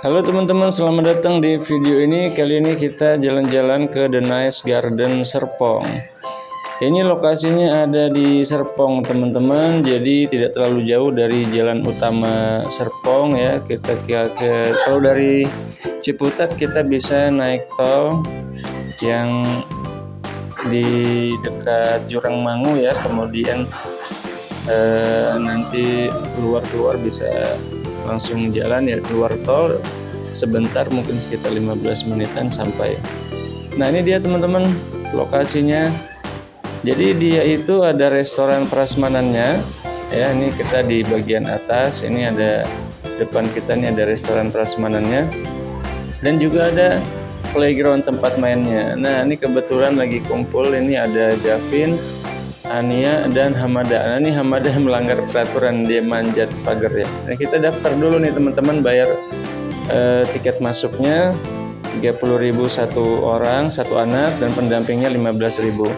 Halo teman-teman, selamat datang di video ini. Kali ini kita jalan-jalan ke The Nice Garden Serpong. Ini lokasinya ada di Serpong teman-teman, jadi tidak terlalu jauh dari jalan utama Serpong ya. Kalau dari Ciputat kita bisa naik tol yang di dekat Jurang Mangu ya, kemudian nanti keluar bisa langsung jalan ya, keluar tol sebentar, mungkin sekitar 15 menitan sampai. Nah ini dia teman-teman lokasinya. Jadi dia itu ada restoran prasmanannya ya. Ini kita di bagian atas, ini ada depan kita nih ada restoran prasmanannya, dan juga ada playground tempat mainnya. Nah ini kebetulan lagi kumpul, ini ada Gavin, Ania, dan Hamada. Nah ini Hamada melanggar peraturan, dia manjat pagar ya. Nah kita daftar dulu nih teman-teman, bayar tiket masuknya 30.000 satu orang, satu anak, dan pendampingnya 15.000.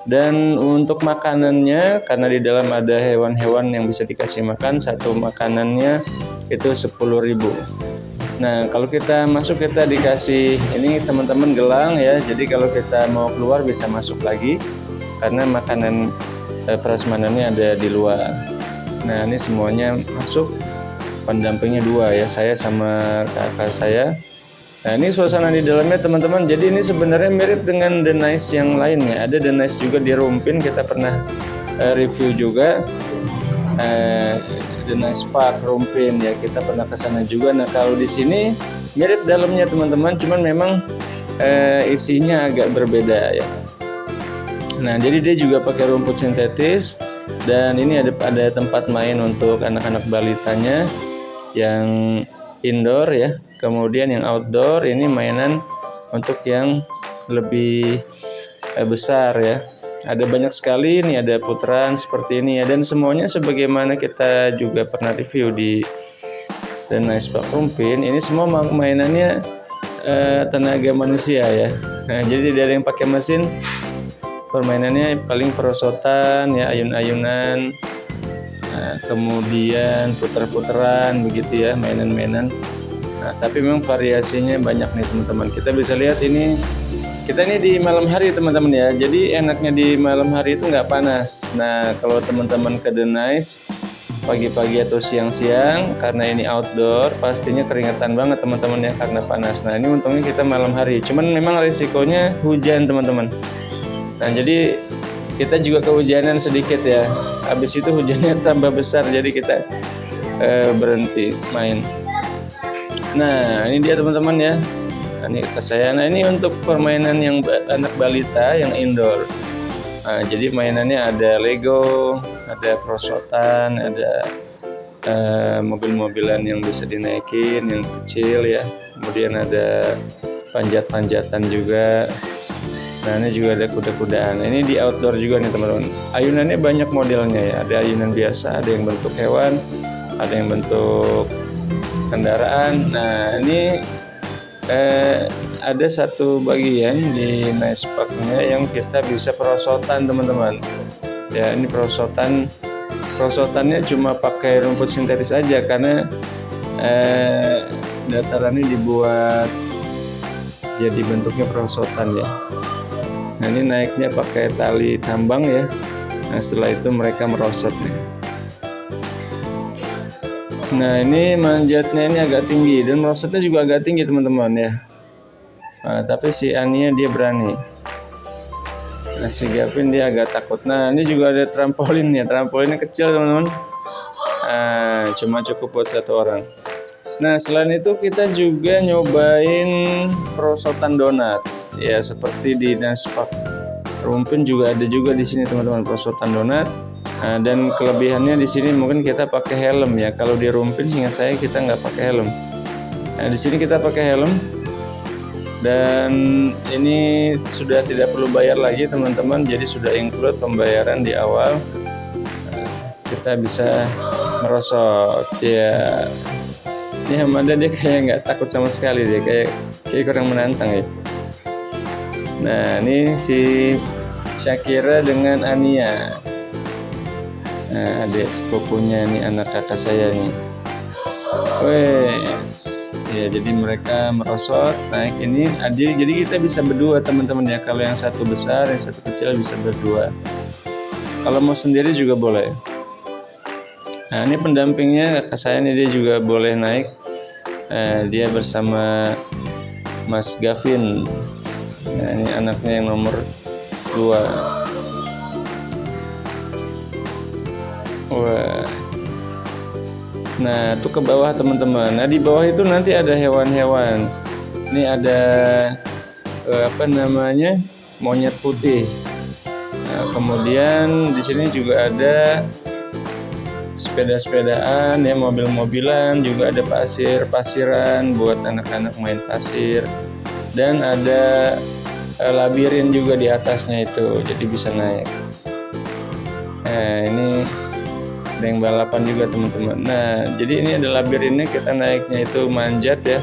Dan untuk makanannya, karena di dalam ada hewan-hewan yang bisa dikasih makan, satu makanannya itu 10.000. Nah kalau kita masuk kita dikasih ini teman-teman gelang ya, jadi kalau kita mau keluar bisa masuk lagi karena makanan prasmanannya ada di luar. Nah ini semuanya masuk, pendampingnya 2 ya, saya sama kakak saya. Nah ini suasana di dalamnya teman-teman, jadi ini sebenarnya mirip dengan The Nice yang lainnya. Ada The Nice juga di Rumpin, kita pernah review juga The Nice Park Rumpin ya, kita pernah ke sana juga. Nah kalau di sini mirip dalamnya teman-teman, cuman memang isinya agak berbeda ya. Nah jadi dia juga pakai rumput sintetis, dan ini ada tempat main untuk anak-anak balitanya yang indoor ya. Kemudian yang outdoor ini mainan untuk yang lebih besar ya. Ada banyak sekali, ini ada putaran seperti ini ya, dan semuanya sebagaimana kita juga pernah review di The Nice Park Rumpin. Ini semua mainannya tenaga manusia ya. Nah jadi tidak ada yang pakai mesin. Permainannya paling perosotan ya, ayun-ayunan, nah, kemudian puter-puteran begitu ya, mainan-mainan. Nah, tapi memang variasinya banyak nih teman-teman. Kita bisa lihat ini, kita ini di malam hari teman-teman ya. Jadi enaknya di malam hari itu nggak panas. Nah kalau teman-teman ke The Nice pagi-pagi atau siang-siang, karena ini outdoor, pastinya keringetan banget teman-teman ya karena panas. Nah ini untungnya kita malam hari. Cuman memang risikonya hujan teman-teman. Nah jadi kita juga kehujanan sedikit ya, habis itu hujannya tambah besar, jadi kita berhenti main. Nah ini dia teman-teman ya, ini ke saya. Nah ini untuk permainan yang anak balita yang indoor. Nah jadi mainannya ada Lego, ada perosotan, ada mobil-mobilan yang bisa dinaikin yang kecil ya, kemudian ada panjat-panjatan juga. Nah ini juga ada kuda-kudaan. Ini di outdoor juga nih teman-teman. Ayunannya banyak modelnya ya. Ada ayunan biasa, ada yang bentuk hewan, ada yang bentuk kendaraan. Nah ini ada satu bagian di Nice Park-nya yang kita bisa perosotan teman-teman. Ya ini perosotannya cuma pakai rumput sintetis aja, karena datarannya dibuat jadi bentuknya perosotan ya. Nah ini naiknya pakai tali tambang ya. Nah setelah itu mereka merosot nih. Nah ini manjatnya ini agak tinggi, dan merosotnya juga agak tinggi teman-teman ya. Nah, tapi si Ania dia berani. Nah si Gavin dia agak takut. Nah ini juga ada trampolin ya, trampolinnya kecil teman-teman. Nah, cuma cukup buat satu orang. Nah selain itu kita juga nyobain perosotan donat ya, seperti di Nice Park Rumpin juga ada juga di sini teman-teman perosotan donat. Nah, dan kelebihannya di sini mungkin kita pakai helm ya. Kalau di Rumpin seingat saya kita nggak pakai helm. Nah di sini kita pakai helm, dan ini sudah tidak perlu bayar lagi teman-teman. Jadi sudah include pembayaran di awal. Kita bisa merosot ya. Ini Hamada dia kayak nggak takut sama sekali, dia kayak kurang menantang ya. Nah ini si Shakira dengan Ania. Nah adik sepupunya nih, anak kakak saya nih. Wes. ya. Jadi mereka merosot naik ini. Jadi kita bisa berdua teman-teman ya. Kalau yang satu besar, yang satu kecil bisa berdua. Kalau mau sendiri juga boleh. Nah ini pendampingnya kakak saya nih, dia juga boleh naik. Dia bersama Mas Gavin. Nah ini anaknya yang nomor 2. Wah. Nah, itu ke bawah teman-teman. Nah, di bawah itu nanti ada hewan-hewan. Ini ada monyet putih. Nah, kemudian di sini juga ada sepeda-sepedaan, ya, mobil-mobilan, juga ada pasiran buat anak-anak main pasir. Dan ada labirin juga di atasnya itu, jadi bisa naik. Nah, ini ada yang balapan juga teman-teman. Nah, jadi ini ada labirinnya, kita naiknya itu manjat ya.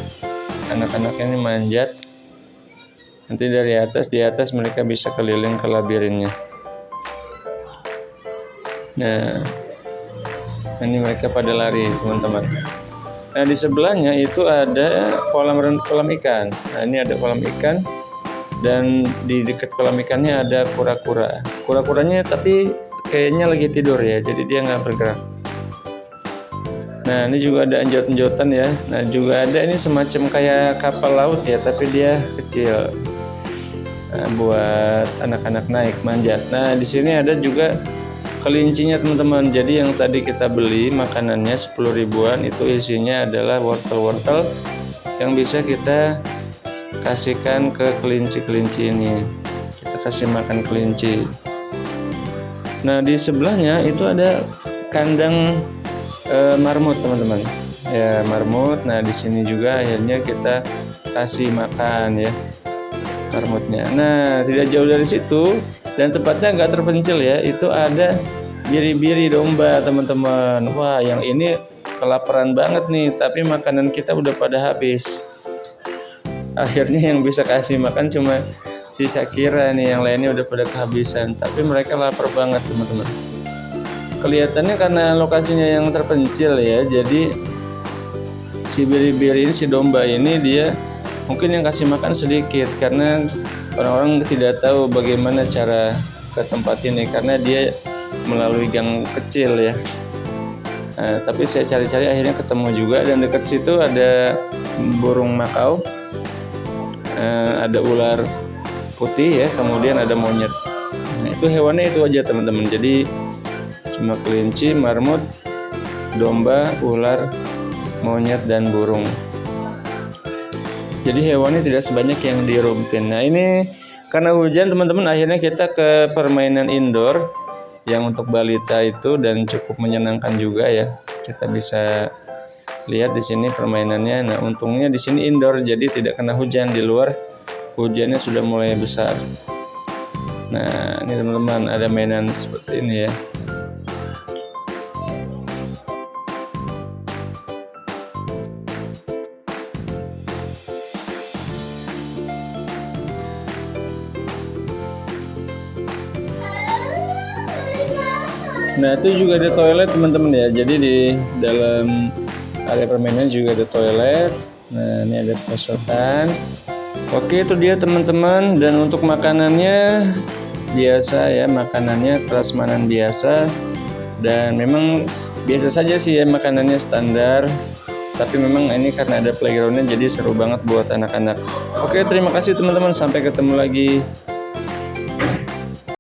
Anak-anaknya ini manjat. Nanti dari di atas mereka bisa keliling ke labirinnya. Nah, ini mereka pada lari teman-teman. Nah, di sebelahnya itu ada kolam ikan. Nah, ini ada kolam ikan. Dan di dekat kolam ikannya ada kura-kura. Kura-kuranya tapi kayaknya lagi tidur ya, jadi dia nggak bergerak. Nah ini juga ada enjot-enjotan ya. Nah juga ada ini semacam kayak kapal laut ya, tapi dia kecil. Nah, buat anak-anak naik manjat. Nah di sini ada juga kelincinya teman-teman. Jadi yang tadi kita beli makanannya 10 ribuan itu isinya adalah wortel-wortel yang bisa kita kasihkan ke kelinci-kelinci ini. Kita kasih makan kelinci. Nah di sebelahnya itu ada kandang marmut teman-teman. Ya marmut. Nah di sini juga akhirnya kita kasih makan ya marmutnya. Nah tidak jauh dari situ dan tempatnya nggak terpencil ya. Itu ada biri-biri domba teman-teman. Wah yang ini kelaparan banget nih. Tapi makanan kita udah pada habis. Akhirnya yang bisa kasih makan cuma si Shakira nih, yang lainnya udah pada kehabisan. Tapi mereka lapar banget teman-teman. Kelihatannya karena lokasinya yang terpencil ya, jadi si biri-biri ini, si domba ini dia mungkin yang kasih makan sedikit karena orang-orang tidak tahu bagaimana cara ke tempat ini karena dia melalui gang kecil ya. Nah, tapi saya cari-cari akhirnya ketemu juga, dan dekat situ ada burung makau, ada ular putih ya, kemudian ada monyet. Nah, itu hewannya itu aja teman-teman. Jadi cuma kelinci, marmut, domba, ular, monyet dan burung. Jadi hewannya tidak sebanyak yang di Rumpin. Nah ini karena hujan teman-teman, akhirnya kita ke permainan indoor yang untuk balita itu, dan cukup menyenangkan juga ya. Kita bisa lihat di sini permainannya. Nah untungnya di sini indoor, jadi tidak kena hujan. Di luar hujannya sudah mulai besar. Nah ini teman-teman ada mainan seperti ini ya. Nah itu juga ada toilet teman-teman ya. Jadi di dalam area permainan juga ada toilet. Nah ini ada pesokan. Oke itu dia teman-teman. Dan untuk makanannya biasa ya, makanannya prasmanan biasa. Dan memang biasa saja sih ya, makanannya standar. Tapi memang ini karena ada playgroundnya jadi seru banget buat anak-anak. Oke terima kasih teman-teman, sampai ketemu lagi.